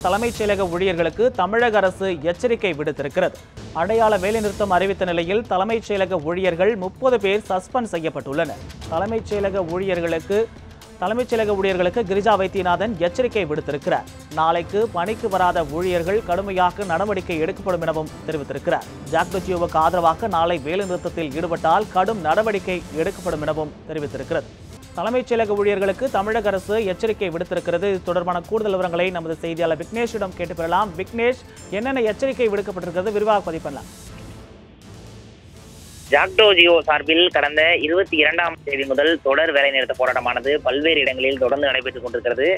தலைமைச் செயலக ஊழியர்களுக்கு தமிழக அரசு எச்சரிக்கை விடுத்திருக்கிறது. அடையாள வேலைநிறுத்தம் அறிவித்த நிலையில் தலைமைச் செயலக ஊழியர்கள் 30 பேர் சஸ்பெண்ட் செய்யப்பட்டுள்ளனர். தலைமைச் செயலக ஊழியர்களுக்கு கிரிஜா வைத்தியநாதன் எச்சரிக்கை விடுத்திருக்கிறார். நாளைக்கு பணிக்கு வராத ஊழியர்கள் கடுமையாக நடவடிக்கை எடுக்கப்படும் எனவும் தெரிவித்திருக்கிறார். ஜாக்டோ ஜியோவுக்கு ஆதரவாக நாளை வேலைநிறுத்தத்தில் ஈடுபட்டால் கடும் நடவடிக்கை எடுக்கப்படும் எனவும் தெரிவித்திருக்கிறது. தலைமைச் செயலக ஊழியர்களுக்கு தமிழக அரசு எச்சரிக்கை விடுத்திருக்கிறது. இது தொடர்பான கூடுதல் விவரங்களை நமது செய்தியாளர் விக்னேஷிடம் கேட்டு பெறலாம். விக்னேஷ், என்னென்ன எச்சரிக்கை விடுக்கப்பட்டிருக்கிறது விரிவாக பதிவு பண்ணலாம். ஜாக்டோ ஜியோ சார்பில் கடந்த 22ஆம் தேதி முதல் தொடர் வேலைநிறுத்த போராட்டமானது பல்வேறு இடங்களில் தொடர்ந்து நடைபெற்றுக் கொண்டிருக்கிறது.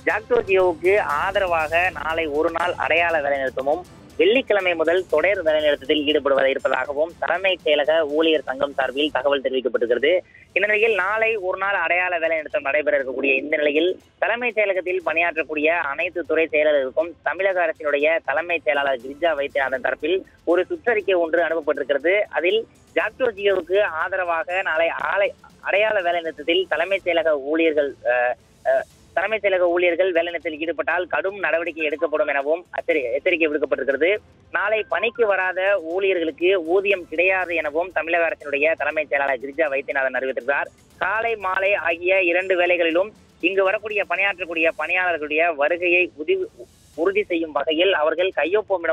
ஜாக்டோ ஜியோவுக்கு ஆதரவாக நாளை ஒரு நாள் அடையாள வேலைநிறுத்தமும் வெள்ளிக்கிழமை முதல் தொடர் வேலைநிறுத்தத்தில் ஈடுபடுவத இருப்பதாகவும் தலைமைச் செயலக ஊழியர் சங்கம் சார்பில் தகவல் தெரிவிக்கப்பட்டிருக்கிறது. இந்த நிலையில் நாளை ஒரு நாள் அடையாள வேலைநிறுத்தம் நடைபெற இருக்கக்கூடிய இந்த நிலையில் தலைமைச் செயலகத்தில் பணியாற்றக்கூடிய அனைத்து துறை செயலர்களுக்கும் தமிழக அரசினுடைய தலைமைச் செயலாளர் கிரிஜா வைத்தியநாதன் தரப்பில் ஒரு சுற்றறிக்கை ஒன்று அனுப்பப்பட்டிருக்கிறது. அதில் ஜாக்டோ ஜியோவுக்கு ஆதரவாக நாளை அடையாள வேலைநிறுத்தத்தில் தலைமைச் செயலக ஊழியர்கள் வேலைநிறுத்தத்தில் ஈடுபட்டால் கடும் நடவடிக்கை எடுக்கப்படும் எனவும் எச்சரிக்கை விடுக்கப்பட்டிருக்கிறது. நாளை பணிக்கு வராத ஊழியர்களுக்கு ஊதியம் கிடையாது எனவும் தமிழக அரசினுடைய தலைமைச் செயலாளர் கிரிஜா வைத்தியநாதன் அறிவித்திருக்கிறார். காலை மாலை ஆகிய 2 வேளைகளிலும் இங்கு வரக்கூடிய பணியாற்றக்கூடிய பணியாளர்களுடைய வருகையை உறுதி செய்யும் வகையில் அவர்கள் கையொப்பமிட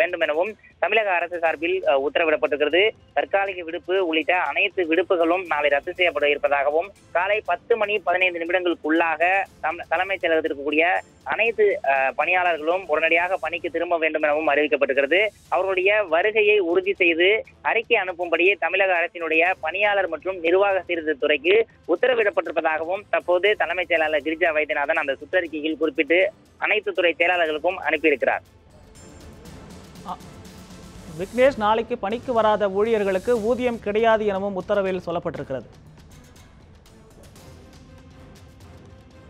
வேண்டும் எனவும் தமிழக அரசு சார்பில் உத்தரவிடப்பட்டிருக்கிறது. தற்காலிக விடுப்பு உள்ளிட்ட அனைத்து விடுப்புகளும் நாளை ரத்து செய்யப்பட இருப்பதாகவும் காலை 10:15 தலைமைச் செயலகத்தில் இருக்கக்கூடிய அனைத்து பணியாளர்களும் உடனடியாக பணிக்கு திரும்ப வேண்டும் எனவும் அறிவிக்கப்பட்டிருக்கிறது. அவர்களுடைய வருகையை உறுதி செய்து அறிக்கை அனுப்பும்படி தமிழக அரசினுடைய பணியாளர் மற்றும் நிர்வாக சீர்திருத்த துறைக்கு உத்தரவிடப்பட்டிருப்பதாகவும் தற்போது தலைமைச் செயலாளர் கிரிஜா வைத்தியநாதன் அந்த சுற்றறிக்கையில் குறிப்பிட்டு அனைத்து துறை செயலாளர்களுக்கும் அனுப்பியிருக்கிறார். விக்னேஷ், நாளைக்கு பணிக்கு வராத ஊழியர்களுக்கு ஊதியம் கிடையாது எனவும் உத்தரவில் சொல்லப்பட்டிருக்கிறது.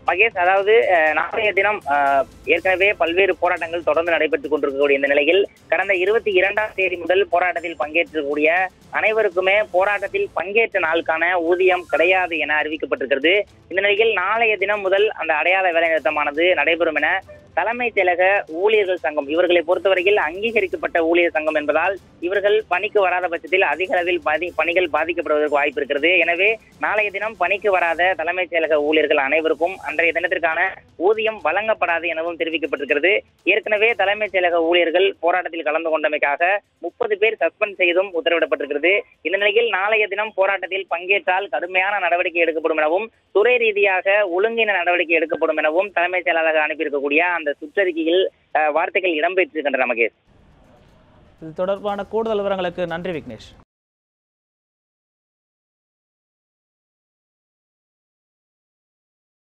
மகேஷ், அதாவது நாளைய தினம் ஏற்கனவே பல்வேறு போராட்டங்கள் தொடர்ந்து நடைபெற்றுக் கொண்டிருக்கக்கூடிய இந்த நிலையில் கடந்த 22ஆம் தேதி முதல் போராட்டத்தில் பங்கேற்றக்கூடிய அனைவருக்குமே போராட்டத்தில் பங்கேற்ற நாளுக்கான ஊதியம் கிடையாது என அறிவிக்கப்பட்டிருக்கிறது. இந்த நிலையில் நாளைய தினம் முதல் அந்த அடையாள வேலைநிறுத்தமானது நடைபெறும் என தலைமைச் செயலக ஊழியர்கள் சங்கம், இவர்களை பொறுத்தவரையில் அங்கீகரிக்கப்பட்ட ஊழியர் சங்கம் என்பதால் இவர்கள் பணிக்கு வராத பட்சத்தில் அதிக அளவில் பணிகள் பாதிக்கப்படுவதற்கு வாய்ப்பு இருக்கிறது. எனவே நாளைய தினம் பணிக்கு வராத தலைமைச் செயலக ஊழியர்கள் அனைவருக்கும் அன்றைய தினத்திற்கான ஊதியம் வழங்கப்படாது எனவும் தெரிவிக்கப்பட்டிருக்கிறது. ஏற்கனவே தலைமைச் செயலக ஊழியர்கள் போராட்டத்தில் கலந்து கொண்டமைக்காக 30 பேர் சஸ்பெண்ட் செய்தும் உத்தரவிடப்பட்டிருக்கிறது. இந்த நிலையில் நாளைய தினம் போராட்டத்தில் பங்கேற்றால் கடுமையான நடவடிக்கை எடுக்கப்படும் எனவும் துறை ரீதியாக ஒழுங்கின நடவடிக்கை எடுக்கப்படும் எனவும் தலைமைச் செயலாளர் அனுப்பியிருக்கக்கூடிய அந்த சுற்றறிக்கையில் வார்த்தைகள் இடம்பெற்றிருக்கின்றன. மகேஷ், இது தொடர்பான கூடுதல் விவரங்களுக்கு நன்றி விக்னேஷ்.